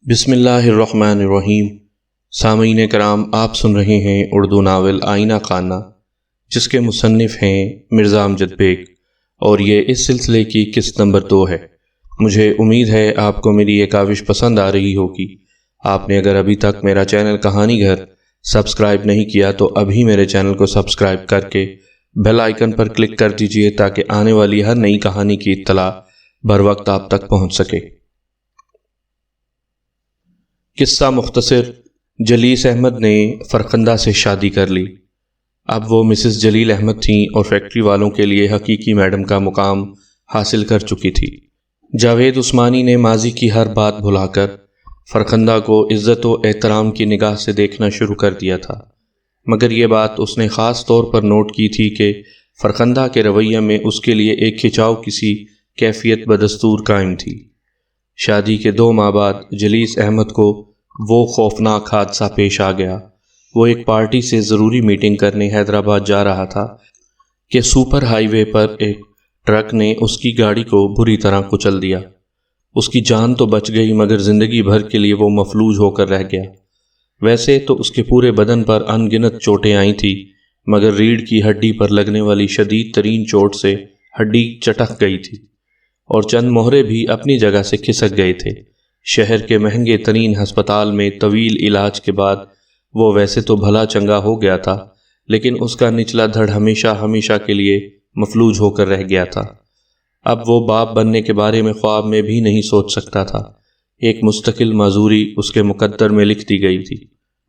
بسم اللہ الرحمن الرحیم۔ سامعین کرام، آپ سن رہے ہیں اردو ناول آئینہ خانہ، جس کے مصنف ہیں مرزا امجد بیگ، اور یہ اس سلسلے کی قسط نمبر 2 ہے۔ مجھے امید ہے آپ کو میری یہ کاوش پسند آ رہی ہوگی۔ آپ نے اگر ابھی تک میرا چینل کہانی گھر سبسکرائب نہیں کیا تو ابھی میرے چینل کو سبسکرائب کر کے بیل آئیکن پر کلک کر دیجئے تاکہ آنے والی ہر نئی کہانی کی اطلاع بر وقت آپ تک پہنچ سکے۔ قصہ مختصر۔ جلیس احمد نے فرخندہ سے شادی کر لی۔ اب وہ مسز جلیل احمد تھیں اور فیکٹری والوں کے لیے حقیقی میڈم کا مقام حاصل کر چکی تھی۔ جاوید عثمانی نے ماضی کی ہر بات بھلا کر فرخندہ کو عزت و احترام کی نگاہ سے دیکھنا شروع کر دیا تھا، مگر یہ بات اس نے خاص طور پر نوٹ کی تھی کہ فرخندہ کے رویے میں اس کے لیے ایک کھچاؤ کسی کیفیت بدستور قائم تھی۔ شادی کے 2 ماہ بعد جلیس احمد کو وہ خوفناک حادثہ پیش آ گیا۔ وہ ایک پارٹی سے ضروری میٹنگ کرنے حیدرآباد جا رہا تھا کہ سپر ہائی وے پر ایک ٹرک نے اس کی گاڑی کو بری طرح کچل دیا۔ اس کی جان تو بچ گئی مگر زندگی بھر کے لیے وہ مفلوج ہو کر رہ گیا۔ ویسے تو اس کے پورے بدن پر ان گنت چوٹیں آئی تھیں، مگر ریڑھ کی ہڈی پر لگنے والی شدید ترین چوٹ سے ہڈی چٹک گئی تھی اور چند مہرے بھی اپنی جگہ سے کھسک گئے تھے۔ شہر کے مہنگے ترین ہسپتال میں طویل علاج کے بعد وہ ویسے تو بھلا چنگا ہو گیا تھا، لیکن اس کا نچلا دھڑ ہمیشہ کے لیے مفلوج ہو کر رہ گیا تھا۔ اب وہ باپ بننے کے بارے میں خواب میں بھی نہیں سوچ سکتا تھا۔ ایک مستقل معذوری اس کے مقدر میں لکھ دی گئی تھی۔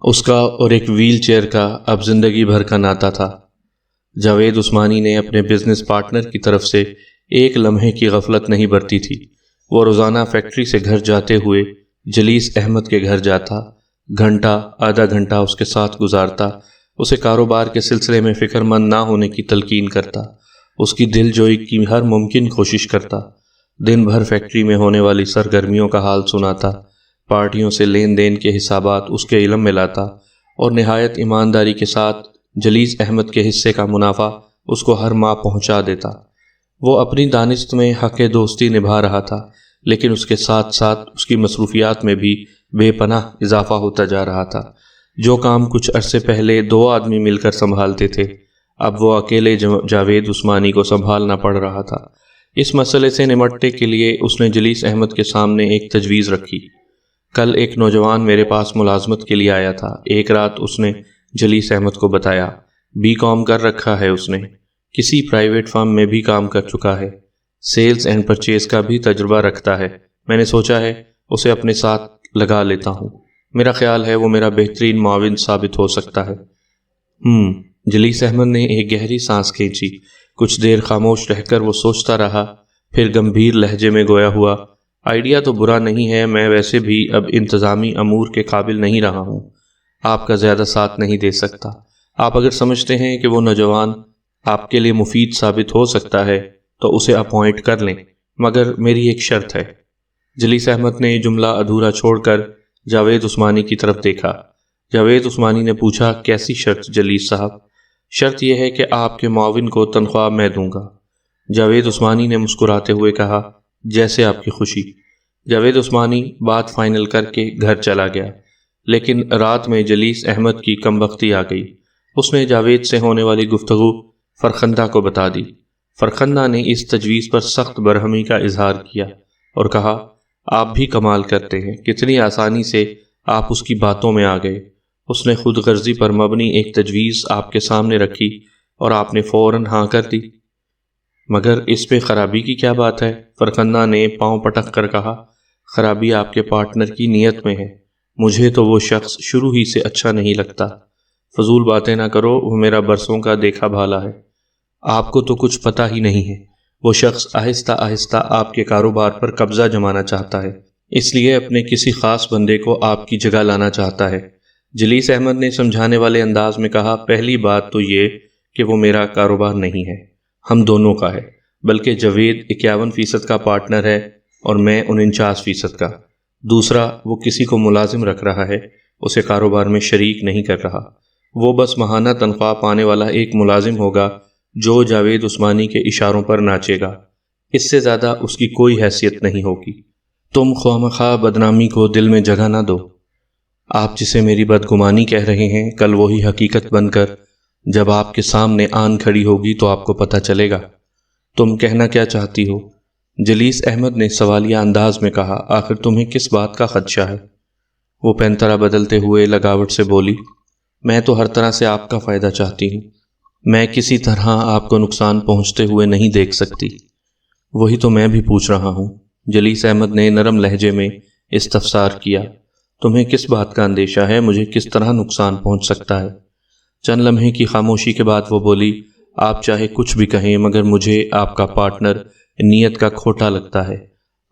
اس کا اور ایک ویل چیئر کا اب زندگی بھر کا ناتا تھا۔ جاوید عثمانی نے اپنے بزنس پارٹنر کی طرف سے ایک لمحے کی غفلت نہیں برتی تھی۔ وہ روزانہ فیکٹری سے گھر جاتے ہوئے جلیس احمد کے گھر جاتا، گھنٹہ آدھا گھنٹہ اس کے ساتھ گزارتا، اسے کاروبار کے سلسلے میں فکر مند نہ ہونے کی تلقین کرتا، اس کی دل جوئی کی ہر ممکن کوشش کرتا، دن بھر فیکٹری میں ہونے والی سرگرمیوں کا حال سناتا، پارٹیوں سے لین دین کے حسابات اس کے علم میں لاتا اور نہایت ایمانداری کے ساتھ جلیس احمد کے حصے کا منافع اس کو ہر ماہ پہنچا دیتا۔ وہ اپنی دانست میں حق دوستی نبھا رہا تھا، لیکن اس کے ساتھ ساتھ اس کی مصروفیات میں بھی بے پناہ اضافہ ہوتا جا رہا تھا۔ جو کام کچھ عرصے پہلے 2 آدمی مل کر سنبھالتے تھے، اب وہ اکیلے جاوید عثمانی کو سنبھالنا پڑ رہا تھا۔ اس مسئلے سے نمٹنے کے لیے اس نے جلیس احمد کے سامنے ایک تجویز رکھی۔ کل ایک نوجوان میرے پاس ملازمت کے لیے آیا تھا۔ ایک رات اس نے جلیس احمد کو بتایا، BCom کر رکھا ہے اس نے، کسی پرائیویٹ فرم میں بھی کام کر چکا ہے، سیلز اینڈ پرچیز کا بھی تجربہ رکھتا ہے۔ میں نے سوچا ہے اسے اپنے ساتھ لگا لیتا ہوں، میرا خیال ہے وہ میرا بہترین معاون ثابت ہو سکتا ہے۔ جلیس احمد نے ایک گہری سانس کھینچی۔ کچھ دیر خاموش رہ کر وہ سوچتا رہا، پھر گمبھیر لہجے میں گویا ہوا، آئیڈیا تو برا نہیں ہے، میں ویسے بھی اب انتظامی امور کے قابل نہیں رہا ہوں، آپ کا زیادہ ساتھ نہیں دے سکتا۔ آپ اگر سمجھتے ہیں کہ وہ نوجوان آپ کے لیے مفید ثابت ہو سکتا ہے تو اسے اپوائنٹ کر لیں، مگر میری ایک شرط ہے۔ جلیس احمد نے جملہ ادھورا چھوڑ کر جاوید عثمانی کی طرف دیکھا۔ جاوید عثمانی نے پوچھا، کیسی شرط جلیس صاحب؟ شرط یہ ہے کہ آپ کے معاون کو تنخواہ میں دوں گا۔ جاوید عثمانی نے مسکراتے ہوئے کہا، جیسے آپ کی خوشی۔ جاوید عثمانی بات فائنل کر کے گھر چلا گیا، لیکن رات میں جلیس احمد کی کم بختی آ گئی۔ اس نے جاوید سے ہونے والی گفتگو فرخندہ کو بتا دی۔ فرخندہ نے اس تجویز پر سخت برہمی کا اظہار کیا اور کہا، آپ بھی کمال کرتے ہیں، کتنی آسانی سے آپ اس کی باتوں میں آ گئے۔ اس نے خود غرضی پر مبنی ایک تجویز آپ کے سامنے رکھی اور آپ نے فوراً ہاں کر دی۔ مگر اس پہ خرابی کی کیا بات ہے؟ فرخندہ نے پاؤں پٹک کر کہا، خرابی آپ کے پارٹنر کی نیت میں ہے۔ مجھے تو وہ شخص شروع ہی سے اچھا نہیں لگتا۔ فضول باتیں نہ کرو، وہ میرا برسوں کا دیکھا بھالا ہے۔ آپ کو تو کچھ پتہ ہی نہیں ہے۔ وہ شخص آہستہ آہستہ آپ کے کاروبار پر قبضہ جمانا چاہتا ہے، اس لیے اپنے کسی خاص بندے کو آپ کی جگہ لانا چاہتا ہے۔ جلیس احمد نے سمجھانے والے انداز میں کہا، پہلی بات تو یہ کہ وہ میرا کاروبار نہیں ہے، ہم دونوں کا ہے، بلکہ جاوید 51% کا پارٹنر ہے اور میں 49% کا۔ دوسرا، وہ کسی کو ملازم رکھ رہا ہے، اسے کاروبار میں شریک نہیں کر رہا۔ وہ بس ماہانہ تنخواہ پانے والا ایک ملازم ہوگا جو جاوید عثمانی کے اشاروں پر ناچے گا، اس سے زیادہ اس کی کوئی حیثیت نہیں ہوگی۔ تم خوامخواہ بدنامی کو دل میں جگہ نہ دو۔ آپ جسے میری بدگمانی کہہ رہے ہیں، کل وہی حقیقت بن کر جب آپ کے سامنے آن کھڑی ہوگی تو آپ کو پتہ چلے گا۔ تم کہنا کیا چاہتی ہو؟ جلیس احمد نے سوالیہ انداز میں کہا۔ آخر تمہیں کس بات کا خدشہ ہے؟ وہ پینطرہ بدلتے ہوئے لگاوٹ سے بولی۔ میں تو ہر طرح سے آپ کا فائدہ چاہتی ہوں، میں کسی طرح آپ کو نقصان پہنچتے ہوئے نہیں دیکھ سکتی۔ وہی تو میں بھی پوچھ رہا ہوں، جلیس احمد نے نرم لہجے میں استفسار کیا۔ تمہیں کس بات کا اندیشہ ہے؟ مجھے کس طرح نقصان پہنچ سکتا ہے؟ چند لمحے کی خاموشی کے بعد وہ بولی، آپ چاہے کچھ بھی کہیں مگر مجھے آپ کا پارٹنر نیت کا کھوٹا لگتا ہے۔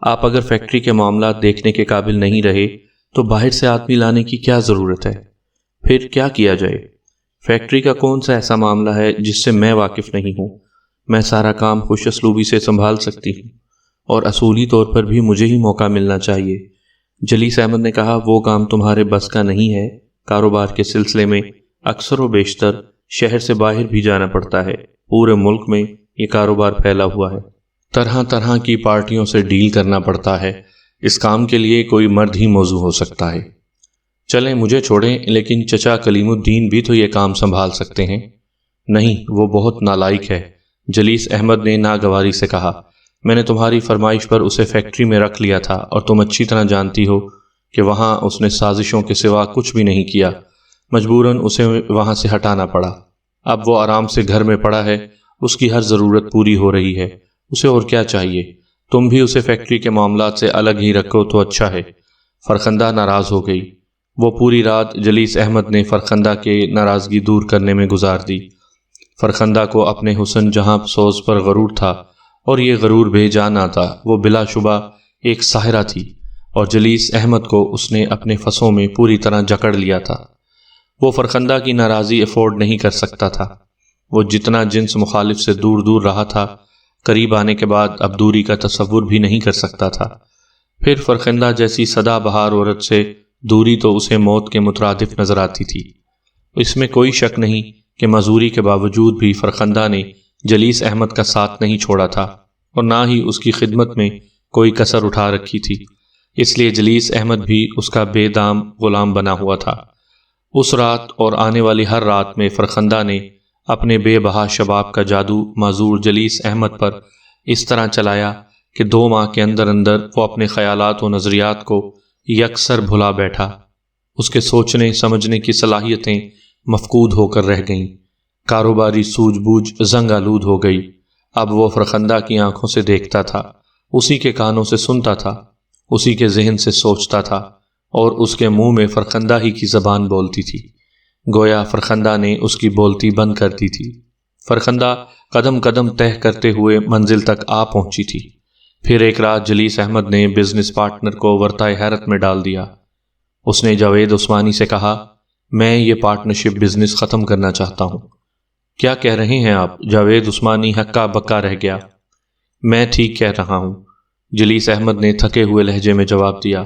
آپ اگر فیکٹری کے معاملات دیکھنے کے قابل نہیں رہے تو باہر سے آدمی لانے کی کیا ضرورت ہے؟ پھر کیا کیا جائے؟ فیکٹری کا کون سا ایسا معاملہ ہے جس سے میں واقف نہیں ہوں؟ میں سارا کام خوش اسلوبی سے سنبھال سکتی ہوں، اور اصولی طور پر بھی مجھے ہی موقع ملنا چاہیے۔ جلیس احمد نے کہا، وہ کام تمہارے بس کا نہیں ہے۔ کاروبار کے سلسلے میں اکثر و بیشتر شہر سے باہر بھی جانا پڑتا ہے۔ پورے ملک میں یہ کاروبار پھیلا ہوا ہے، طرح طرح کی پارٹیوں سے ڈیل کرنا پڑتا ہے۔ اس کام کے لیے کوئی مرد ہی موزوں ہو سکتا ہے۔ چلیں مجھے چھوڑیں، لیکن چچا کلیم الدین بھی تو یہ کام سنبھال سکتے ہیں۔ نہیں، وہ بہت نالائق ہے، جلیس احمد نے ناگواری سے کہا۔ میں نے تمہاری فرمائش پر اسے فیکٹری میں رکھ لیا تھا، اور تم اچھی طرح جانتی ہو کہ وہاں اس نے سازشوں کے سوا کچھ بھی نہیں کیا۔ مجبوراً اسے وہاں سے ہٹانا پڑا۔ اب وہ آرام سے گھر میں پڑا ہے، اس کی ہر ضرورت پوری ہو رہی ہے، اسے اور کیا چاہیے؟ تم بھی اسے فیکٹری کے معاملات سے الگ ہی رکھو تو اچھا ہے۔ فرخندہ ناراض ہو گئی۔ وہ پوری رات جلیس احمد نے فرخندہ کے ناراضگی دور کرنے میں گزار دی۔ فرخندہ کو اپنے حسن جہاں سوز پر غرور تھا، اور یہ غرور بے جا نہ تھا۔ وہ بلا شبہ ایک ساحرہ تھی، اور جلیس احمد کو اس نے اپنے فصوں میں پوری طرح جکڑ لیا تھا۔ وہ فرخندہ کی ناراضی افورڈ نہیں کر سکتا تھا۔ وہ جتنا جنس مخالف سے دور دور رہا تھا، قریب آنے کے بعد اب دوری کا تصور بھی نہیں کر سکتا تھا۔ پھر فرخندہ جیسی سدا بہار عورت سے دوری تو اسے موت کے مترادف نظر آتی تھی۔ اس میں کوئی شک نہیں کہ معذوری کے باوجود بھی فرخندہ نے جلیس احمد کا ساتھ نہیں چھوڑا تھا، اور نہ ہی اس کی خدمت میں کوئی کسر اٹھا رکھی تھی۔ اس لیے جلیس احمد بھی اس کا بے دام غلام بنا ہوا تھا۔ اس رات اور آنے والی ہر رات میں فرخندہ نے اپنے بے بہا شباب کا جادو معذور جلیس احمد پر اس طرح چلایا کہ 2 ماہ کے اندر اندر وہ اپنے خیالات و نظریات کو یکسر بھلا بیٹھا۔ اس کے سوچنے سمجھنے کی صلاحیتیں مفقود ہو کر رہ گئیں۔ کاروباری سوجھ بوجھ زنگ آلود ہو گئی۔ اب وہ فرخندہ کی آنکھوں سے دیکھتا تھا، اسی کے کانوں سے سنتا تھا، اسی کے ذہن سے سوچتا تھا، اور اس کے منہ میں فرخندہ ہی کی زبان بولتی تھی، گویا فرخندہ نے اس کی بولتی بند کر دی تھی۔ فرخندہ قدم قدم طے کرتے ہوئے منزل تک آ پہنچی تھی۔ پھر ایک رات جلیس احمد نے بزنس پارٹنر کو ورطۂ حیرت میں ڈال دیا۔ اس نے جاوید عثمانی سے کہا، میں یہ پارٹنرشپ بزنس ختم کرنا چاہتا ہوں۔ کیا کہہ رہے ہیں آپ؟ جاوید عثمانی ہکا بکا رہ گیا۔ میں ٹھیک کہہ رہا ہوں، جلیس احمد نے تھکے ہوئے لہجے میں جواب دیا۔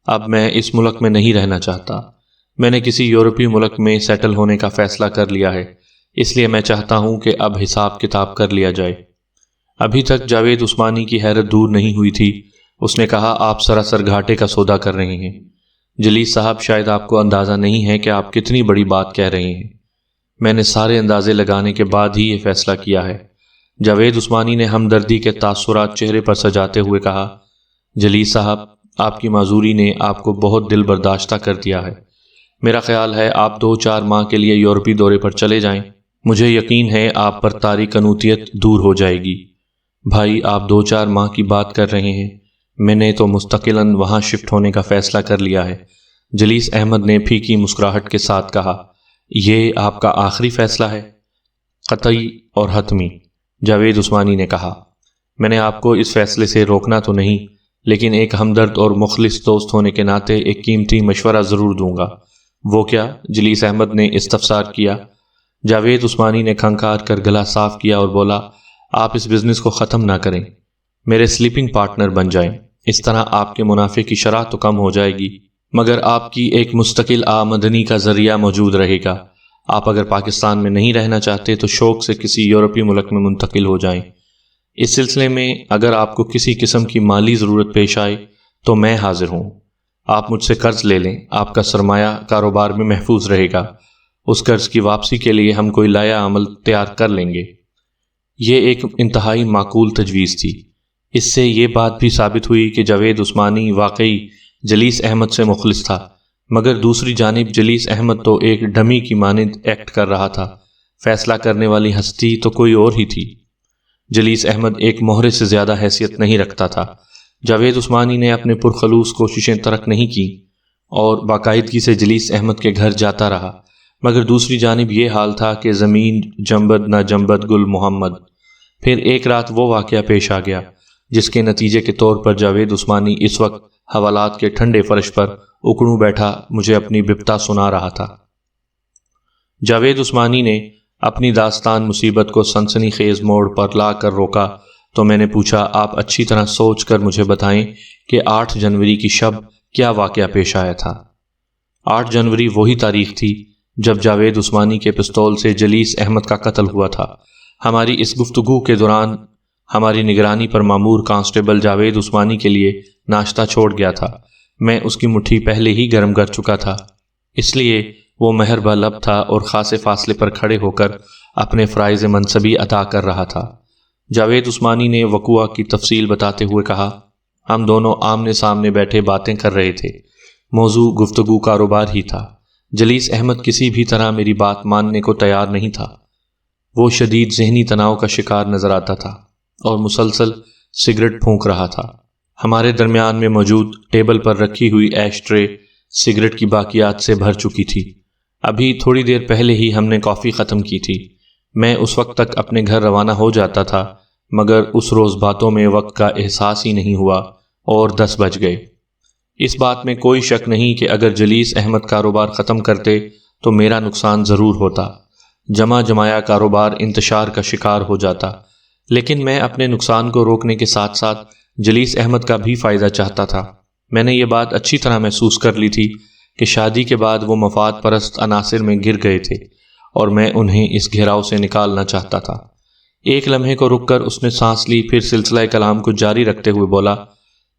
اب میں اس ملک میں نہیں رہنا چاہتا۔ میں نے کسی یورپی ملک میں سیٹل ہونے کا فیصلہ کر لیا ہے، اس لیے میں چاہتا ہوں کہ اب حساب کتاب کر لیا جائے۔ ابھی تک جاوید عثمانی کی حیرت دور نہیں ہوئی تھی۔ اس نے کہا، آپ سراسر گھاٹے کا سودا کر رہے ہیں۔ جلیس صاحب، شاید آپ کو اندازہ نہیں ہے کہ آپ کتنی بڑی بات کہہ رہے ہیں۔ میں نے سارے اندازے لگانے کے بعد ہی یہ فیصلہ کیا ہے۔ جاوید عثمانی نے ہمدردی کے تاثرات چہرے پر سجاتے ہوئے کہا، جلیس صاحب، آپ کی معذوری نے آپ کو بہت دل برداشتہ کر دیا ہے۔ میرا خیال ہے آپ 2-4 ماہ کے لیے یورپی دورے پر چلے جائیں۔ مجھے یقین ہے آپ پر طاری قنوطیت دور ہو جائے گی۔ بھائی، آپ 2-4 ماہ کی بات کر رہے ہیں، میں نے تو مستقلاً وہاں شفٹ ہونے کا فیصلہ کر لیا ہے۔ جلیس احمد نے پھیکی مسکراہٹ کے ساتھ کہا، یہ آپ کا آخری فیصلہ ہے؟ قطعی اور حتمی، جاوید عثمانی نے کہا۔ میں نے آپ کو اس فیصلے سے روکنا تو نہیں، لیکن ایک ہمدرد اور مخلص دوست ہونے کے ناطے ایک قیمتی مشورہ ضرور دوں گا۔ وہ کیا؟ جلیس احمد نے استفسار کیا۔ جاوید عثمانی نے کھنکار کر گلا صاف کیا اور بولا، آپ اس بزنس کو ختم نہ کریں، میرے سلیپنگ پارٹنر بن جائیں۔ اس طرح آپ کے منافع کی شرح تو کم ہو جائے گی، مگر آپ کی ایک مستقل آمدنی کا ذریعہ موجود رہے گا۔ آپ اگر پاکستان میں نہیں رہنا چاہتے تو شوق سے کسی یورپی ملک میں منتقل ہو جائیں۔ اس سلسلے میں اگر آپ کو کسی قسم کی مالی ضرورت پیش آئے تو میں حاضر ہوں۔ آپ مجھ سے قرض لے لیں، آپ کا سرمایہ کاروبار میں محفوظ رہے گا۔ اس قرض کی واپسی کے لیے ہم کوئی لایا عمل تیار کر لیں گے۔ یہ ایک انتہائی معقول تجویز تھی۔ اس سے یہ بات بھی ثابت ہوئی کہ جاوید عثمانی واقعی جلیس احمد سے مخلص تھا، مگر دوسری جانب جلیس احمد تو ایک ڈمی کی مانند ایکٹ کر رہا تھا۔ فیصلہ کرنے والی ہستی تو کوئی اور ہی تھی۔ جلیس احمد ایک مہرے سے زیادہ حیثیت نہیں رکھتا تھا۔ جاوید عثمانی نے اپنے پرخلوص کوششیں ترک نہیں کی اور باقاعدگی سے جلیس احمد کے گھر جاتا رہا، مگر دوسری جانب یہ حال تھا کہ زمین جنبد نہ جنبد گل محمد۔ پھر ایک رات وہ واقعہ پیش آ گیا جس کے نتیجے کے طور پر جاوید عثمانی اس وقت حوالات کے ٹھنڈے فرش پر اکڑوں بیٹھا مجھے اپنی بپتا سنا رہا تھا۔ جاوید عثمانی نے اپنی داستان مصیبت کو سنسنی خیز موڑ پر لا کر روکا تو میں نے پوچھا، آپ اچھی طرح سوچ کر مجھے بتائیں کہ 8 جنوری کی شب کیا واقعہ پیش آیا تھا؟ 8 جنوری وہی تاریخ تھی جب جاوید عثمانی کے پستول سے جلیس احمد کا قتل ہوا تھا۔ ہماری اس گفتگو کے دوران ہماری نگرانی پر مامور کانسٹیبل جاوید عثمانی کے لیے ناشتہ چھوڑ گیا تھا۔ میں اس کی مٹھی پہلے ہی گرم کر چکا تھا، اس لیے وہ مہربا لب تھا اور خاصے فاصلے پر کھڑے ہو کر اپنے فرائض منصبی ادا کر رہا تھا۔ جاوید عثمانی نے وقوعہ کی تفصیل بتاتے ہوئے کہا، ہم دونوں آمنے سامنے بیٹھے باتیں کر رہے تھے۔ موضوع گفتگو کاروبار ہی تھا۔ جلیس احمد کسی بھی طرح میری بات ماننے کو تیار نہیں تھا۔ وہ شدید ذہنی تناؤ کا شکار نظر آتا تھا اور مسلسل سگریٹ پھونک رہا تھا۔ ہمارے درمیان میں موجود ٹیبل پر رکھی ہوئی ایش ٹرے سگریٹ کی باقیات سے بھر چکی تھی۔ ابھی تھوڑی دیر پہلے ہی ہم نے کافی ختم کی تھی۔ میں اس وقت تک اپنے گھر روانہ ہو جاتا تھا، مگر اس روز باتوں میں وقت کا احساس ہی نہیں ہوا اور 10 بج گئے۔ اس بات میں کوئی شک نہیں کہ اگر جلیس احمد کاروبار ختم کرتے تو میرا نقصان ضرور ہوتا، جمع جمایا کاروبار انتشار کا شکار ہو جاتا، لیکن میں اپنے نقصان کو روکنے کے ساتھ ساتھ جلیس احمد کا بھی فائدہ چاہتا تھا۔ میں نے یہ بات اچھی طرح محسوس کر لی تھی کہ شادی کے بعد وہ مفاد پرست عناصر میں گر گئے تھے اور میں انہیں اس گھیراؤ سے نکالنا چاہتا تھا۔ ایک لمحے کو رک کر اس نے سانس لی، پھر سلسلہ کلام کو جاری رکھتے ہوئے بولا،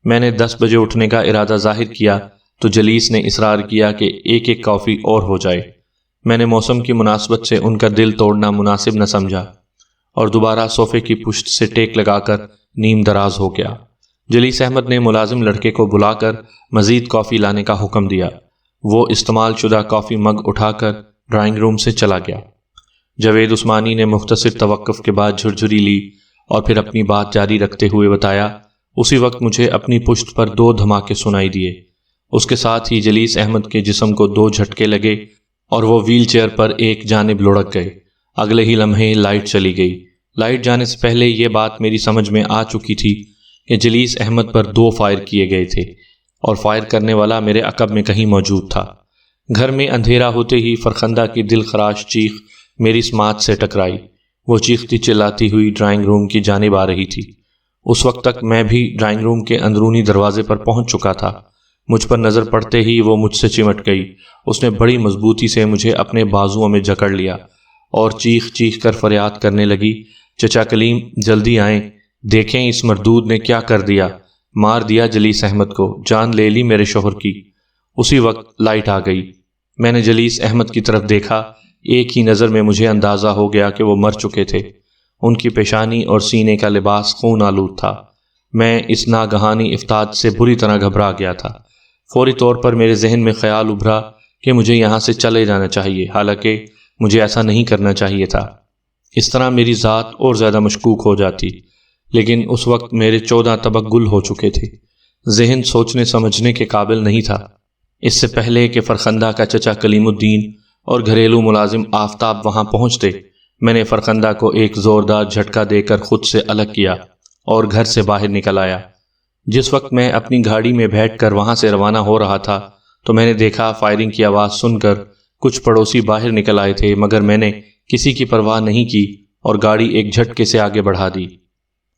میں نے 10 بجے اٹھنے کا ارادہ ظاہر کیا تو جلیس نے اصرار کیا کہ ایک کافی اور ہو جائے۔ میں نے موسم کی مناسبت سے ان کا دل توڑنا مناسب نہ سمجھا اور دوبارہ صوفے کی پشت سے ٹیک لگا کر نیم دراز ہو گیا۔ جلیس احمد نے ملازم لڑکے کو بلا کر مزید کافی لانے کا حکم دیا۔ وہ استعمال شدہ کافی مگ اٹھا کر ڈرائنگ روم سے چلا گیا۔ جاوید عثمانی نے مختصر توقف کے بعد جھرجھری لی اور پھر اپنی بات جاری رکھتے ہوئے بتایا، اسی وقت مجھے اپنی پشت پر 2 دھماکے سنائی دیے۔ اس کے ساتھ ہی جلیس احمد کے جسم کو 2 جھٹکے لگے اور وہ ویل چیئر پر ایک جانب لڑک گئے۔ اگلے ہی لمحے لائٹ چلی گئی۔ لائٹ جانے سے پہلے یہ بات میری سمجھ میں آ چکی تھی کہ جلیس احمد پر 2 فائر کیے گئے تھے اور فائر کرنے والا میرے عقب میں کہیں موجود تھا۔ گھر میں اندھیرا ہوتے ہی فرخندہ کی دل خراش چیخ میری سماعت سے ٹکرائی۔ وہ چیختی چلاتی ہوئی ڈرائنگ روم کی جانب آ رہی تھی۔ اس وقت تک میں بھی ڈرائنگ روم کے اندرونی دروازے پر پہنچ چکا تھا۔ مجھ پر نظر پڑتے ہی وہ مجھ سے چمٹ گئی۔ اس نے بڑی مضبوطی سے مجھے اپنے بازوؤں میں جکڑ لیا اور چیخ چیخ کر فریاد کرنے لگی، چچا کلیم جلدی آئیں، دیکھیں اس مردود نے کیا کر دیا، مار دیا جلیس احمد کو، جان لے لی میرے شوہر کی۔ اسی وقت لائٹ آ گئی۔ میں نے جلیس احمد کی طرف دیکھا۔ ایک ہی نظر میں مجھے اندازہ ہو گیا کہ وہ مر چکے تھے۔ ان کی پیشانی اور سینے کا لباس خون آلود تھا۔ میں اس ناگہانی افتاد سے بری طرح گھبرا گیا تھا۔ فوری طور پر میرے ذہن میں خیال ابھرا کہ مجھے یہاں سے چلے جانا چاہیے، حالانکہ مجھے ایسا نہیں کرنا چاہیے تھا۔ اس طرح میری ذات اور زیادہ مشکوک ہو جاتی، لیکن اس وقت میرے 14 طبق گل ہو چکے تھے۔ ذہن سوچنے سمجھنے کے قابل نہیں تھا۔ اس سے پہلے کہ فرخندہ کا چچا کلیم الدین اور گھریلو ملازم آفتاب وہاں پہنچتے، میں نے فرخندہ کو ایک زوردار جھٹکا دے کر خود سے الگ کیا اور گھر سے باہر نکل آیا۔ جس وقت میں اپنی گاڑی میں بیٹھ کر وہاں سے روانہ ہو رہا تھا تو میں نے دیکھا فائرنگ کی آواز سن کر کچھ پڑوسی باہر نکل آئے تھے، مگر میں نے کسی کی پرواہ نہیں کی اور گاڑی ایک جھٹکے سے آگے بڑھا دی،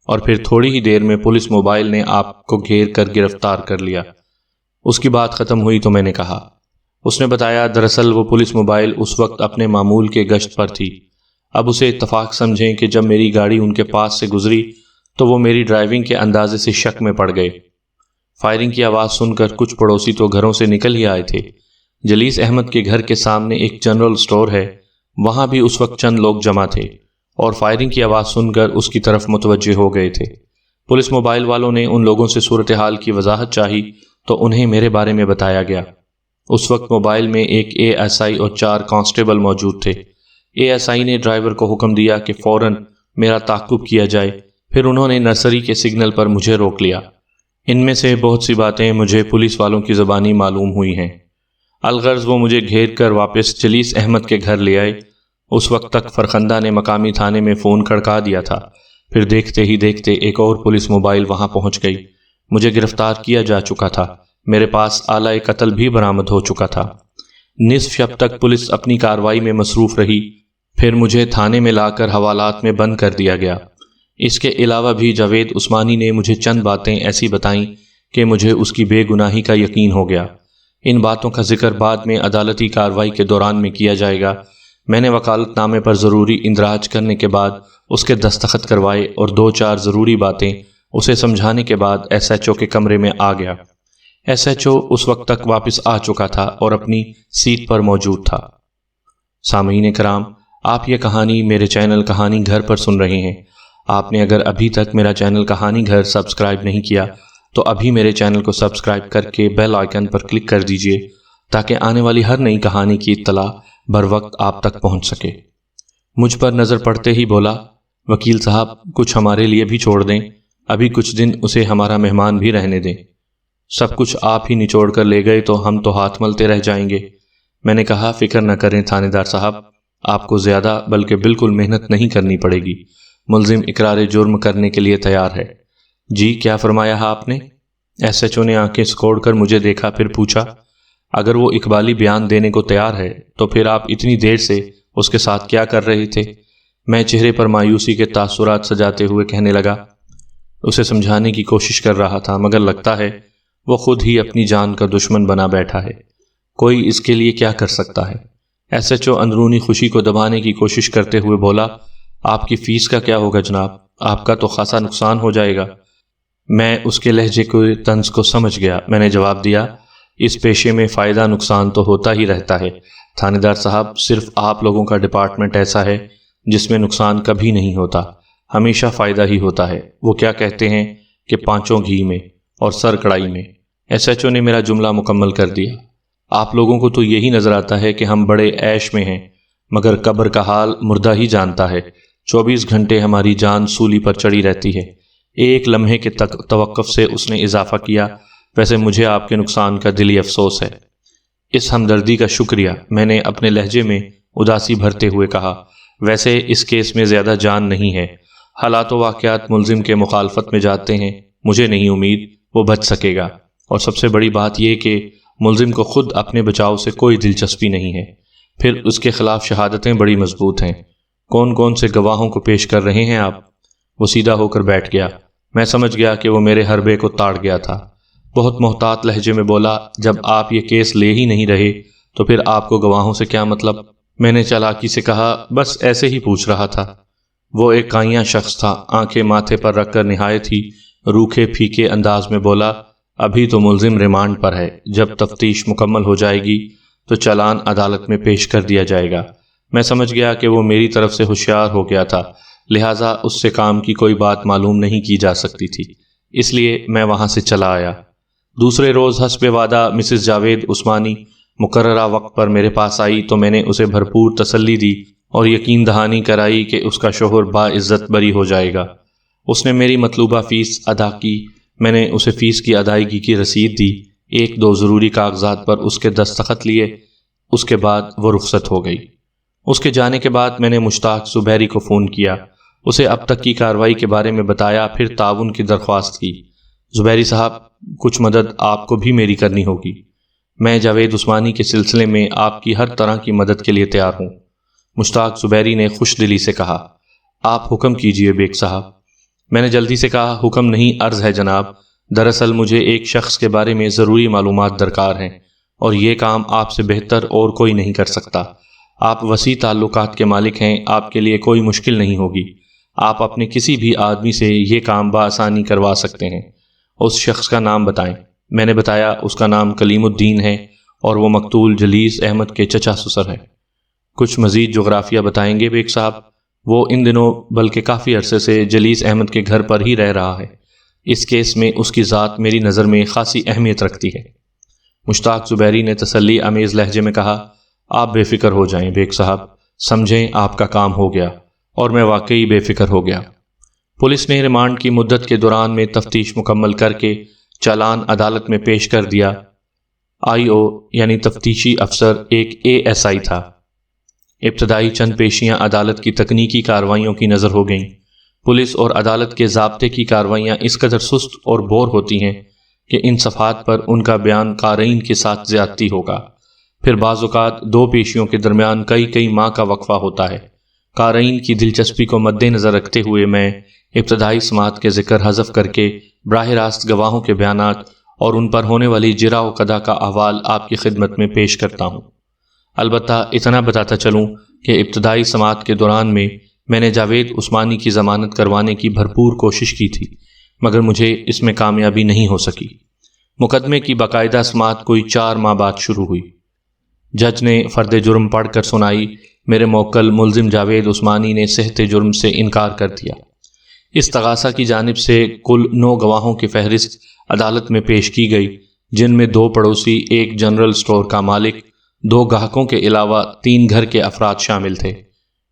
اور پھر تھوڑی ہی دیر میں پولیس موبائل نے آپ کو گھیر کر گرفتار کر لیا۔ اس کی بات ختم ہوئی تو میں نے کہا۔ اس نے بتایا دراصل وہ پولیس موبائل اس وقت اپنے معمول کے گشت پر تھی۔ اب اسے اتفاق سمجھیں کہ جب میری گاڑی ان کے پاس سے گزری تو وہ میری ڈرائیونگ کے اندازے سے شک میں پڑ گئے۔ فائرنگ کی آواز سن کر کچھ پڑوسی تو گھروں سے نکل ہی آئے تھے۔ جلیس احمد کے گھر کے سامنے ایک جنرل سٹور ہے، وہاں بھی اس وقت چند لوگ جمع تھے اور فائرنگ کی آواز سن کر اس کی طرف متوجہ ہو گئے تھے۔ پولیس موبائل والوں نے ان لوگوں سے صورتحال کی وضاحت چاہی تو انہیں میرے بارے میں بتایا گیا۔ اس وقت موبائل میں ایک ASI اور 4 کانسٹیبل موجود تھے۔ ASI نے ڈرائیور کو حکم دیا کہ فوراً میرا تعاقب کیا جائے، پھر انہوں نے نرسری کے سگنل پر مجھے روک لیا۔ ان میں سے بہت سی باتیں مجھے پولیس والوں کی زبانی معلوم ہوئی ہیں۔ الغرض وہ مجھے گھیر کر واپس جلیس احمد کے گھر لے آئے۔ اس وقت تک فرخندہ نے مقامی تھانے میں فون کھڑکا دیا تھا، پھر دیکھتے ہی دیکھتے ایک اور پولیس موبائل وہاں پہنچ گئی۔ مجھے گرفتار کیا جا چکا تھا، میرے پاس آلہ قتل بھی برآمد ہو چکا تھا۔ نصف شب تک پولیس اپنی کارروائی میں مصروف رہی، پھر مجھے تھانے میں لا کر حوالات میں بند کر دیا گیا۔ اس کے علاوہ بھی جاوید عثمانی نے مجھے چند باتیں ایسی بتائیں کہ مجھے اس کی بے گناہی کا یقین ہو گیا۔ ان باتوں کا ذکر بعد میں عدالتی کارروائی کے دوران میں کیا جائے گا۔ میں نے وکالت نامے پر ضروری اندراج کرنے کے بعد اس کے دستخط کروائے اور 2-4 ضروری باتیں اسے سمجھانے کے بعد SHO کے کمرے میں آ گیا۔ SHO اس وقت تک واپس آ چکا تھا اور اپنی سیٹ پر موجود تھا۔ سامعین کرام، آپ یہ کہانی میرے چینل کہانی گھر پر سن رہے ہیں۔ آپ نے اگر ابھی تک میرا چینل کہانی گھر سبسکرائب نہیں کیا تو ابھی میرے چینل کو سبسکرائب کر کے بیل آئیکن پر کلک کر دیجئے تاکہ آنے والی ہر نئی کہانی کی اطلاع بر وقت آپ تک پہنچ سکے۔ مجھ پر نظر پڑتے ہی بولا، وکیل صاحب کچھ ہمارے لیے بھی چھوڑ دیں، ابھی کچھ دن اسے ہمارا مہمان بھی رہنے دیں۔ سب کچھ آپ ہی نچوڑ کر لے گئے تو ہم تو ہاتھ ملتے رہ جائیں گے۔ میں نے کہا، فکر نہ کریں تھانے دار صاحب، آپ کو زیادہ بلکہ بالکل محنت نہیں کرنی پڑے گی۔ ملزم اقرار جرم کرنے کے لیے تیار ہے۔ جی کیا فرمایا ہے آپ نے؟ SHO نے آنکھیں سکوڑ کر مجھے دیکھا، پھر پوچھا، اگر وہ اقبالی بیان دینے کو تیار ہے تو پھر آپ اتنی دیر سے اس کے ساتھ کیا کر رہے تھے؟ میں چہرے پر مایوسی کے تاثرات سجاتے ہوئے کہنے لگا، اسے سمجھانے کی کوشش کر رہا تھا مگر لگتا ہے وہ خود ہی اپنی جان کا دشمن بنا بیٹھا ہے، کوئی اس کے لیے کیا کر سکتا ہے۔ SHO اندرونی خوشی کو دبانے کی کوشش کرتے ہوئے بولا، آپ کی فیس کا کیا ہوگا جناب؟ آپ کا تو خاصا نقصان ہو جائے گا۔ میں اس کے لہجے کو طنز کو سمجھ گیا۔ میں نے جواب دیا، اس پیشے میں فائدہ نقصان تو ہوتا ہی رہتا ہے تھانے دار صاحب، صرف آپ لوگوں کا ڈپارٹمنٹ ایسا ہے جس میں نقصان کبھی نہیں ہوتا، ہمیشہ فائدہ ہی ہوتا ہے۔ وہ کیا کہتے ہیں کہ 5 گھی میں اور سر کڑائی میں۔ SHO نے میرا جملہ مکمل کر دیا، آپ لوگوں کو تو یہی نظر آتا ہے کہ ہم بڑے عیش میں ہیں، مگر قبر کا حال مردہ ہی جانتا ہے۔ 24 گھنٹے ہماری جان سولی پر چڑھی رہتی ہے۔ ایک لمحے کے توقف سے اس نے اضافہ کیا، ویسے مجھے آپ کے نقصان کا دلی افسوس ہے۔ اس ہمدردی کا شکریہ، میں نے اپنے لہجے میں اداسی بھرتے ہوئے کہا، ویسے اس کیس میں زیادہ جان نہیں ہے، حالات و واقعات ملزم کے مخالفت میں جاتے ہیں، مجھے نہیں امید وہ بچ سکے گا، اور سب سے بڑی بات یہ کہ ملزم کو خود اپنے بچاؤ سے کوئی دلچسپی نہیں ہے۔ پھر اس کے خلاف شہادتیں بڑی مضبوط ہیں۔ کون کون سے گواہوں کو پیش کر رہے ہیں آپ؟ وہ سیدھا ہو کر بیٹھ گیا۔ میں سمجھ گیا کہ وہ میرے حربے کو تاڑ گیا تھا۔ بہت محتاط لہجے میں بولا، جب آپ یہ کیس لے ہی نہیں رہے تو پھر آپ کو گواہوں سے کیا مطلب؟ میں نے چالاکی سے کہا، بس ایسے ہی پوچھ رہا تھا۔ وہ ایک کائیاں شخص تھا، آنکھیں ماتھے پر رکھ کر نہایت ہی روکھے پھیکے انداز میں بولا، ابھی تو ملزم ریمانڈ پر ہے، جب تفتیش مکمل ہو جائے گی تو چالان عدالت میں پیش کر دیا جائے گا۔ میں سمجھ گیا کہ وہ میری طرف سے ہوشیار ہو گیا تھا، لہٰذا اس سے کام کی کوئی بات معلوم نہیں کی جا سکتی تھی، اس لیے میں وہاں سے چلا آیا۔ دوسرے روز حسب وعدہ مسز جاوید عثمانی مقررہ وقت پر میرے پاس آئی تو میں نے اسے بھرپور تسلی دی اور یقین دہانی کرائی کہ اس کا شوہر باعزت بری ہو جائے گا۔ اس نے میری مطلوبہ فیس ادا کی، میں نے اسے فیس کی ادائیگی کی رسید دی، 1-2 ضروری کاغذات پر اس کے دستخط لیے، اس کے بعد وہ رخصت ہو گئی۔ اس کے جانے کے بعد میں نے مشتاق زبیری کو فون کیا، اسے اب تک کی کارروائی کے بارے میں بتایا، پھر تعاون کی درخواست کی۔ زبیری صاحب، کچھ مدد آپ کو بھی میری کرنی ہوگی۔ میں جاوید عثمانی کے سلسلے میں آپ کی ہر طرح کی مدد کے لیے تیار ہوں۔ مشتاق زبیری نے خوش دلی سے کہا، آپ حکم کیجئے بیگ صاحب۔ میں نے جلدی سے کہا، حکم نہیں عرض ہے جناب، دراصل مجھے ایک شخص کے بارے میں ضروری معلومات درکار ہیں اور یہ کام آپ سے بہتر اور کوئی نہیں کر سکتا۔ آپ وسیع تعلقات کے مالک ہیں، آپ کے لیے کوئی مشکل نہیں ہوگی، آپ اپنے کسی بھی آدمی سے یہ کام بآسانی کروا سکتے ہیں۔ اس شخص کا نام بتائیں۔ میں نے بتایا اس کا نام کلیم الدین ہے اور وہ مقتول جلیس احمد کے چچا سسر ہے۔ کچھ مزید جغرافیہ بتائیں گے بیگ صاحب؟ وہ ان دنوں بلکہ کافی عرصے سے جلیس احمد کے گھر پر ہی رہ رہا ہے۔ اس کیس میں اس کی ذات میری نظر میں خاصی اہمیت رکھتی ہے۔ مشتاق زبیری نے تسلی آمیز لہجے میں کہا، آپ بے فکر ہو جائیں بیگ صاحب، سمجھیں آپ کا کام ہو گیا، اور میں واقعی بے فکر ہو گیا۔ پولیس نے ریمانڈ کی مدت کے دوران میں تفتیش مکمل کر کے چالان عدالت میں پیش کر دیا۔ IO یعنی تفتیشی افسر ایک ASI تھا۔ ابتدائی چند پیشیاں عدالت کی تکنیکی کارروائیوں کی نظر ہو گئیں۔ پولیس اور عدالت کے ضابطے کی کارروائیاں اس قدر سست اور بور ہوتی ہیں کہ ان صفحات پر ان کا بیان قارئین کے ساتھ زیادتی ہوگا۔ پھر بعض اوقات دو پیشیوں کے درمیان کئی ماہ کا وقفہ ہوتا ہے۔ قارئین کی دلچسپی کو مد نظر رکھتے ہوئے میں ابتدائی سماعت کے ذکر حذف کر کے براہ راست گواہوں کے بیانات اور ان پر ہونے والی جرح و قدح کا احوال آپ کی خدمت میں پیش کرتا ہوں۔ البتہ اتنا بتاتا چلوں کہ ابتدائی سماعت کے دوران میں نے جاوید عثمانی کی ضمانت کروانے کی بھرپور کوشش کی تھی، مگر مجھے اس میں کامیابی نہیں ہو سکی۔ مقدمے کی باقاعدہ سماعت کوئی 4 ماہ بعد شروع ہوئی۔ جج نے فرد جرم پڑھ کر سنائی۔ میرے موکل ملزم جاوید عثمانی نے صحت جرم سے انکار کر دیا۔ استغاثہ کی جانب سے کل 9 گواہوں کی فہرست عدالت میں پیش کی گئی، جن میں 2 پڑوسی، ایک جنرل سٹور کا مالک، 2 گاہکوں کے علاوہ 3 گھر کے افراد شامل تھے۔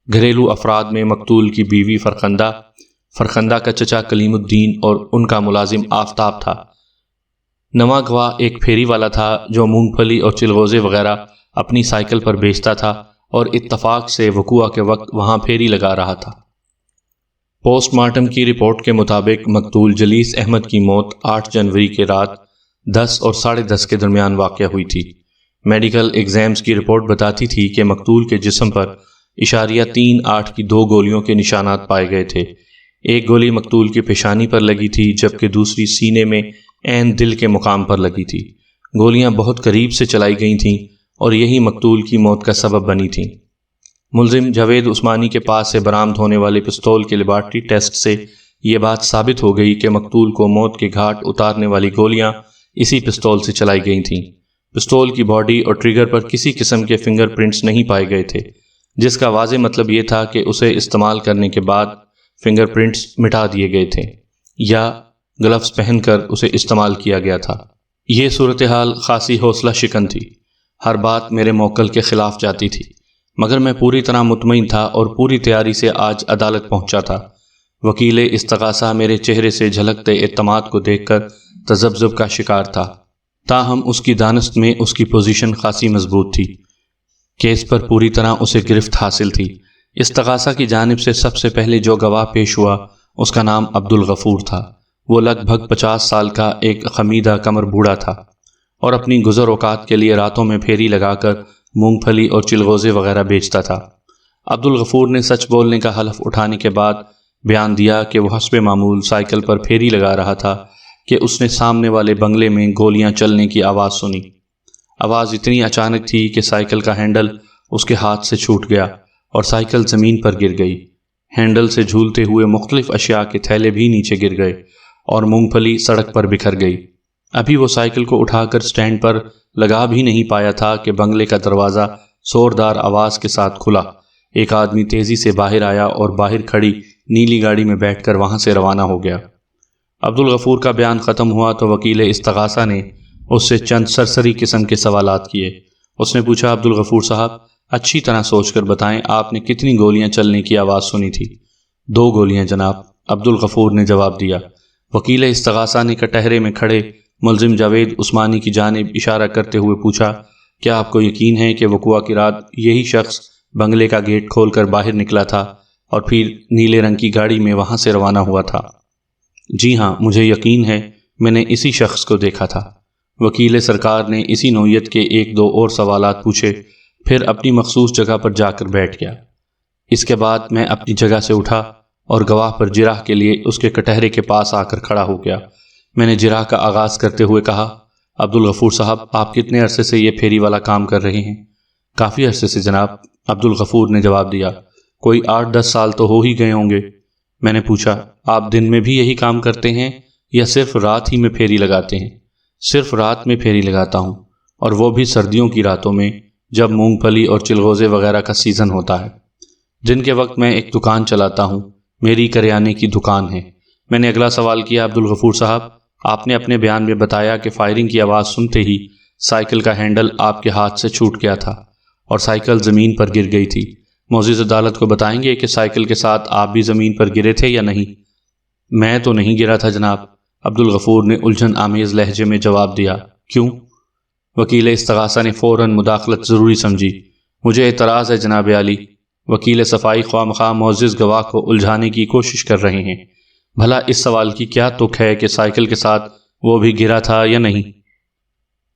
گھریلو افراد میں مقتول کی بیوی فرخندہ کا چچا کلیم الدین اور ان کا ملازم آفتاب تھا۔ نواں گواہ ایک پھیری والا تھا جو مونگ پھلی اور چلغوزے وغیرہ اپنی سائیکل پر بیچتا تھا اور اتفاق سے وقوع کے وقت وہاں پھیری لگا رہا تھا۔ پوسٹ مارٹم کی رپورٹ کے مطابق مقتول جلیس احمد کی موت 8 جنوری کے رات 10 اور 10:30 کے درمیان واقع ہوئی تھی۔ میڈیکل ایگزامز کی رپورٹ بتاتی تھی کہ مقتول کے جسم پر .38 کی 2 گولیوں کے نشانات پائے گئے تھے۔ ایک گولی مقتول کی پیشانی پر لگی تھی جبکہ دوسری سینے میں عین دل کے مقام پر لگی تھی۔ گولیاں بہت قریب سے چلائی گئی تھیں اور یہی مقتول کی موت کا سبب بنی تھیں۔ ملزم جاوید عثمانی کے پاس سے برآمد ہونے والے پستول کے لیبارٹری ٹیسٹ سے یہ بات ثابت ہو گئی کہ مقتول کو موت کے گھاٹ اتارنے والی گولیاں اسی پستول سے چلائی گئی تھیں۔ پستول کی باڈی اور ٹریگر پر کسی قسم کے فنگر پرنٹس نہیں پائے گئے تھے، جس کا واضح مطلب یہ تھا کہ اسے استعمال کرنے کے بعد فنگر پرنٹس مٹا دیے گئے تھے یا گلفز پہن کر اسے استعمال کیا گیا تھا۔ یہ صورتحال خاصی حوصلہ شکن تھی۔ ہر بات میرے موکل کے خلاف جاتی تھی، مگر میں پوری طرح مطمئن تھا اور پوری تیاری سے آج عدالت پہنچا تھا۔ وکیل استغاثہ میرے چہرے سے جھلکتے اعتماد کو دیکھ کر تذبذب کا شکار تھا، تاہم اس کی دانست میں اس کی پوزیشن خاصی مضبوط تھی۔ کیس پر پوری طرح اسے گرفت حاصل تھی۔ استغاثہ کی جانب سے سب سے پہلے جو گواہ پیش ہوا اس کا نام عبدالغفور تھا۔ وہ لگ بھگ 50 سال کا ایک خمیدہ کمر بوڑھا تھا اور اپنی گزر اوقات کے لیے راتوں میں پھیری لگا کر مونگ پھلی اور چلغوزے وغیرہ بیچتا تھا۔ عبدالغفور نے سچ بولنے کا حلف اٹھانے کے بعد بیان دیا کہ وہ حسب معمول سائیکل پر پھیری لگا رہا تھا کہ اس نے سامنے والے بنگلے میں گولیاں چلنے کی آواز سنی۔ آواز اتنی اچانک تھی کہ سائیکل کا ہینڈل اس کے ہاتھ سے چھوٹ گیا اور سائیکل زمین پر گر گئی۔ ہینڈل سے جھولتے ہوئے مختلف اشیاء کے تھیلے بھی نیچے گر گئے اور مونگ پھلی سڑک پر بکھر گئی۔ ابھی وہ سائیکل کو اٹھا کر سٹینڈ پر لگا بھی نہیں پایا تھا کہ بنگلے کا دروازہ زوردار آواز کے ساتھ کھلا۔ ایک آدمی تیزی سے باہر آیا اور باہر کھڑی نیلی گاڑی میں بیٹھ کر وہاں سے روانہ ہو گیا۔ عبدالغفور کا بیان ختم ہوا تو وکیل استغاثہ نے اس سے چند سرسری قسم کے سوالات کیے۔ اس نے پوچھا، عبدالغفور صاحب، اچھی طرح سوچ کر بتائیں، آپ نے کتنی گولیاں چلنے کی آواز سنی تھی؟ 2 گولیاں جناب، عبدالغفور نے جواب دیا۔ وکیل استغاثہ نے کٹہرے میں کھڑے ملزم جاوید عثمانی کی جانب اشارہ کرتے ہوئے پوچھا، کیا آپ کو یقین ہے کہ وقوع کی رات یہی شخص بنگلے کا گیٹ کھول کر باہر نکلا تھا اور پھر نیلے رنگ کی گاڑی میں وہاں سے روانہ ہوا تھا؟ جی ہاں، مجھے یقین ہے، میں نے اسی شخص کو دیکھا تھا۔ وکیل سرکار نے اسی نوعیت کے 1-2 اور سوالات پوچھے، پھر اپنی مخصوص جگہ پر جا کر بیٹھ گیا۔ اس کے بعد میں اپنی جگہ سے اٹھا اور گواہ پر جرح کے لیے اس کے کٹہرے کے پاس آ کر کھڑا ہو گیا۔ میں نے جرح کا آغاز کرتے ہوئے کہا، عبدالغفور صاحب، آپ کتنے عرصے سے یہ پھیری والا کام کر رہے ہیں؟ کافی عرصے سے جناب، عبدالغفور نے جواب دیا۔ کوئی 8-10 سال تو ہو ہی گئے ہوں گے۔ میں نے پوچھا، آپ دن میں بھی یہی کام کرتے ہیں یا صرف رات ہی میں پھیری لگاتے ہیں؟ صرف رات میں پھیری لگاتا ہوں، اور وہ بھی سردیوں کی راتوں میں جب مونگ پھلی اور چلغوزے وغیرہ کا سیزن ہوتا ہے۔ دن کے وقت میں ایک دکان چلاتا ہوں، میری کریانے کی دکان ہے۔ میں نے اگلا سوال کیا، عبدالغفور صاحب، آپ نے اپنے بیان میں بتایا کہ فائرنگ کی آواز سنتے ہی سائیکل کا ہینڈل آپ کے ہاتھ سے چھوٹ گیا تھا اور سائیکل زمین پر گر گئی تھی۔ معزز عدالت کو بتائیں گے کہ سائیکل کے ساتھ آپ بھی زمین پر گرے تھے یا نہیں؟ میں تو نہیں گرا تھا جناب، عبدالغفور نے الجھن آمیز لہجے میں جواب دیا۔ کیوں؟ وکیل استغاثہ نے فوراً مداخلت ضروری سمجھی۔ مجھے اعتراض ہے جناب عالی، وکیل صفائی خواہ مخواہ معزز گواہ کو الجھانے کی کوشش کر رہے ہیں۔ بھلا اس سوال کی کیا تک ہے کہ سائیکل کے ساتھ وہ بھی گرا تھا یا نہیں؟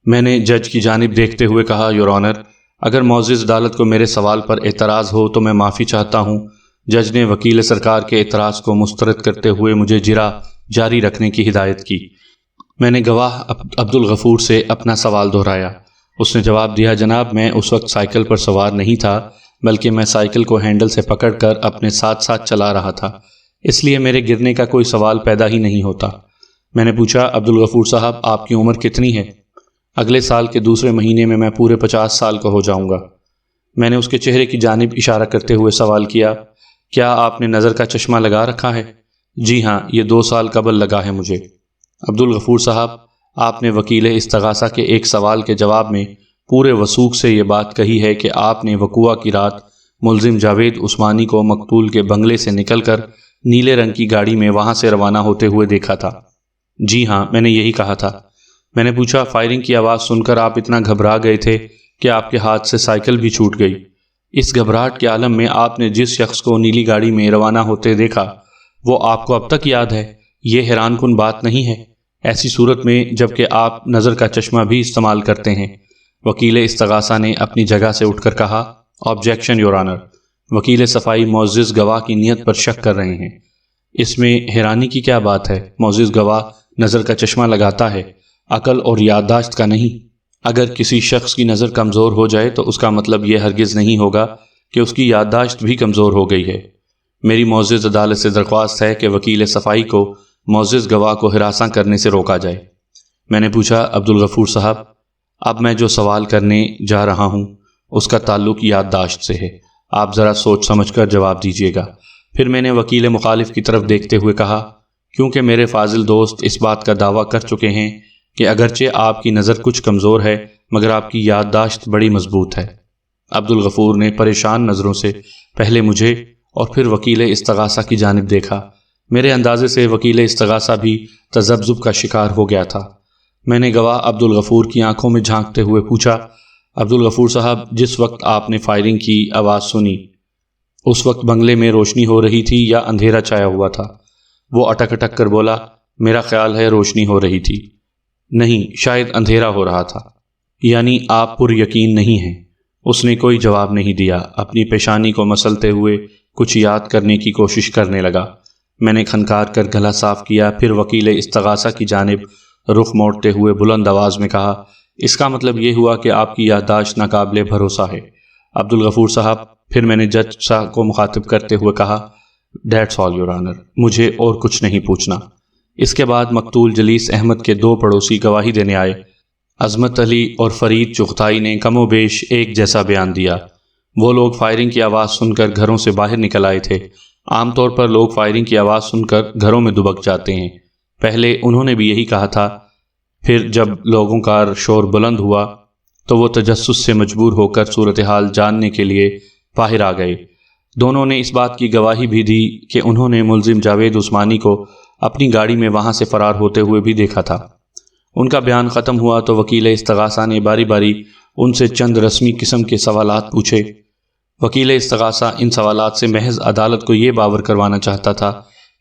میں نے جج کی جانب دیکھتے ہوئے کہا، یور آنر، اگر معزز عدالت کو میرے سوال پر اعتراض ہو تو میں معافی چاہتا ہوں۔ جج نے وکیل سرکار کے اعتراض کو مسترد کرتے ہوئے مجھے جرا جاری رکھنے کی ہدایت کی۔ میں نے گواہ عبدالغفور سے اپنا سوال دہرایا۔ اس نے جواب دیا، جناب میں اس وقت سائیکل پر سوار نہیں تھا، بلکہ میں سائیکل کو ہینڈل سے پکڑ کر اپنے ساتھ ساتھ چلا رہا تھا، اس لیے میرے گرنے کا کوئی سوال پیدا ہی نہیں ہوتا۔ میں نے پوچھا، عبدالغفور صاحب آپ کی عمر کتنی ہے؟ اگلے سال کے دوسرے مہینے میں پورے 50 سال کا ہو جاؤں گا۔ میں نے اس کے چہرے کی جانب اشارہ کرتے ہوئے سوال کیا، کیا آپ نے نظر کا چشمہ لگا رکھا ہے؟ جی ہاں، یہ 2 سال قبل لگا ہے مجھے۔ عبدالغفور صاحب، آپ نے وکیل استغاثہ کے ایک سوال کے جواب میں پورے وثوق سے یہ بات کہی ہے کہ آپ نے وقوع کی رات ملزم جاوید عثمانی کو مقتول کے بنگلے سے نکل کر نیلے رنگ کی گاڑی میں وہاں سے روانہ ہوتے ہوئے دیکھا تھا۔ جی ہاں، میں نے یہی کہا تھا۔ میں نے پوچھا، فائرنگ کی آواز سن کر آپ اتنا گھبرا گئے تھے کہ آپ کے ہاتھ سے سائیکل بھی چھوٹ گئی؟ اس گھبراہٹ کے عالم میں آپ نے جس شخص کو نیلی گاڑی میں روانہ ہوتے دیکھا وہ آپ کو اب تک یاد ہے؟ یہ حیران کن بات نہیں ہے؟ ایسی صورت میں جب کہ آپ نظر کا چشمہ بھی استعمال کرتے ہیں۔ وکیل استغاثہ نے اپنی جگہ سے اٹھ کر کہا، آبجیکشن یور آنر۔ وکیل صفائی معزز گواہ کی نیت پر شک کر رہے ہیں۔ اس میں حیرانی کی کیا بات ہے؟ معزز گواہ نظر کا چشمہ لگاتا ہے، عقل اور یادداشت کا نہیں۔ اگر کسی شخص کی نظر کمزور ہو جائے تو اس کا مطلب یہ ہرگز نہیں ہوگا کہ اس کی یادداشت بھی کمزور ہو گئی ہے۔ میری معزز عدالت سے درخواست ہے کہ وکیل صفائی کو معزز گواہ کو ہراساں کرنے سے روکا جائے۔ میں نے پوچھا، عبدالغفور صاحب، اب میں جو سوال کرنے جا رہا ہوں اس کا تعلق یادداشت سے ہے، آپ ذرا سوچ سمجھ کر جواب دیجیے گا۔ پھر میں نے وکیل مخالف کی طرف دیکھتے ہوئے کہا، کیونکہ میرے فاضل دوست اس بات کا دعویٰ کر چکے ہیں کہ اگرچہ آپ کی نظر کچھ کمزور ہے مگر آپ کی یادداشت بڑی مضبوط ہے۔ عبدالغفور نے پریشان نظروں سے پہلے مجھے اور پھر وکیل استغاثہ کی جانب دیکھا۔ میرے اندازے سے وکیل استغاثہ بھی تذبذب کا شکار ہو گیا تھا۔ میں نے گواہ عبدالغفور کی آنکھوں میں جھانکتے ہوئے پوچھا، عبدالغفور صاحب، جس وقت آپ نے فائرنگ کی آواز سنی اس وقت بنگلے میں روشنی ہو رہی تھی یا اندھیرا چھایا ہوا تھا؟ وہ اٹک اٹک کر بولا، میرا خیال ہے روشنی ہو رہی تھی۔ نہیں، شاید اندھیرا ہو رہا تھا۔ یعنی آپ پر یقین نہیں ہیں؟ اس نے کوئی جواب نہیں دیا، اپنی پیشانی کو مسلتے ہوئے کچھ یاد کرنے کی کوشش کرنے لگا۔ میں نے کھنکار کر گلا صاف کیا، پھر وکیل استغاثہ کی جانب رخ موڑتے ہوئے بلند آواز میں کہا، اس کا مطلب یہ ہوا کہ آپ کی یادداشت ناقابل بھروسہ ہے۔ عبدالغفور صاحب، پھر میں نے جج صاحب کو مخاطب کرتے ہوئے کہا، دیٹس آل یور آنر، مجھے اور کچھ نہیں پوچھنا۔ اس کے بعد مقتول جلیس احمد کے 2 پڑوسی گواہی دینے آئے۔ عظمت علی اور فرید چغتائی نے کم و بیش ایک جیسا بیان دیا۔ وہ لوگ فائرنگ کی آواز سن کر گھروں سے باہر نکل آئے تھے۔ عام طور پر لوگ فائرنگ کی آواز سن کر گھروں میں دبک جاتے ہیں۔ پہلے انہوں نے بھی یہی کہا تھا، پھر جب لوگوں کا شور بلند ہوا تو وہ تجسس سے مجبور ہو کر صورتحال جاننے کے لیے باہر آ گئے۔ دونوں نے اس بات کی گواہی بھی دی کہ انہوں نے ملزم جاوید عثمانی کو اپنی گاڑی میں وہاں سے فرار ہوتے ہوئے بھی دیکھا تھا۔ ان کا بیان ختم ہوا تو وکیل استغاثہ نے باری باری ان سے چند رسمی قسم کے سوالات پوچھے۔ وکیل استغاثہ ان سوالات سے محض عدالت کو یہ باور کروانا چاہتا تھا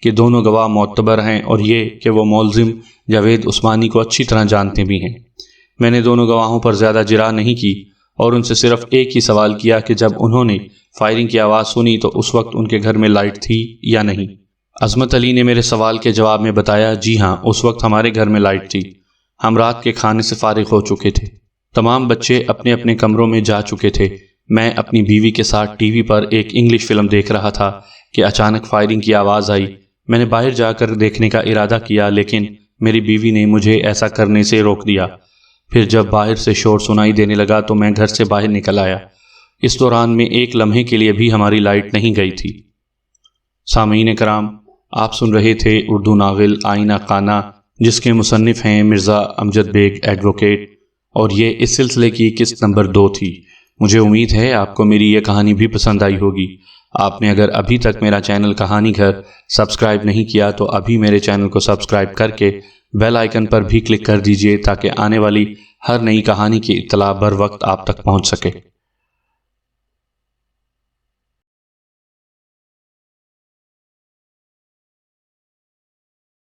کہ دونوں گواہ معتبر ہیں اور یہ کہ وہ ملزم جاوید عثمانی کو اچھی طرح جانتے بھی ہیں۔ میں نے دونوں گواہوں پر زیادہ جرح نہیں کی اور ان سے صرف ایک ہی سوال کیا کہ جب انہوں نے فائرنگ کی آواز سنی تو اس وقت ان کے گھر میں لائٹ تھی یا نہیں؟ عظمت علی نے میرے سوال کے جواب میں بتایا، جی ہاں، اس وقت ہمارے گھر میں لائٹ تھی۔ ہم رات کے کھانے سے فارغ ہو چکے تھے، تمام بچے اپنے اپنے کمروں میں جا چکے تھے۔ میں اپنی بیوی کے ساتھ ٹی وی پر ایک انگلش فلم دیکھ رہا تھا کہ اچانک فائرنگ کی آواز آئی۔ میں نے باہر جا کر دیکھنے کا ارادہ کیا لیکن میری بیوی نے مجھے ایسا کرنے سے روک دیا۔ پھر جب باہر سے شور سنائی دینے لگا تو میں گھر سے باہر نکل آیا۔ اس دوران میں ایک لمحے کے لیے بھی ہماری لائٹ نہیں گئی تھی۔ سامعین کرام، آپ سن رہے تھے اردو ناول آئینہ خانہ، جس کے مصنف ہیں مرزا امجد بیگ ایڈوکیٹ، اور یہ اس سلسلے کی قسط نمبر 2 تھی۔ مجھے امید ہے آپ کو میری یہ کہانی بھی پسند آئی ہوگی۔ آپ نے اگر ابھی تک میرا چینل کہانی گھر سبسکرائب نہیں کیا تو ابھی میرے چینل کو سبسکرائب کر کے بیل آئیکن پر بھی کلک کر دیجئے تاکہ آنے والی ہر نئی کہانی کی اطلاع بر وقت آپ تک پہنچ سکے۔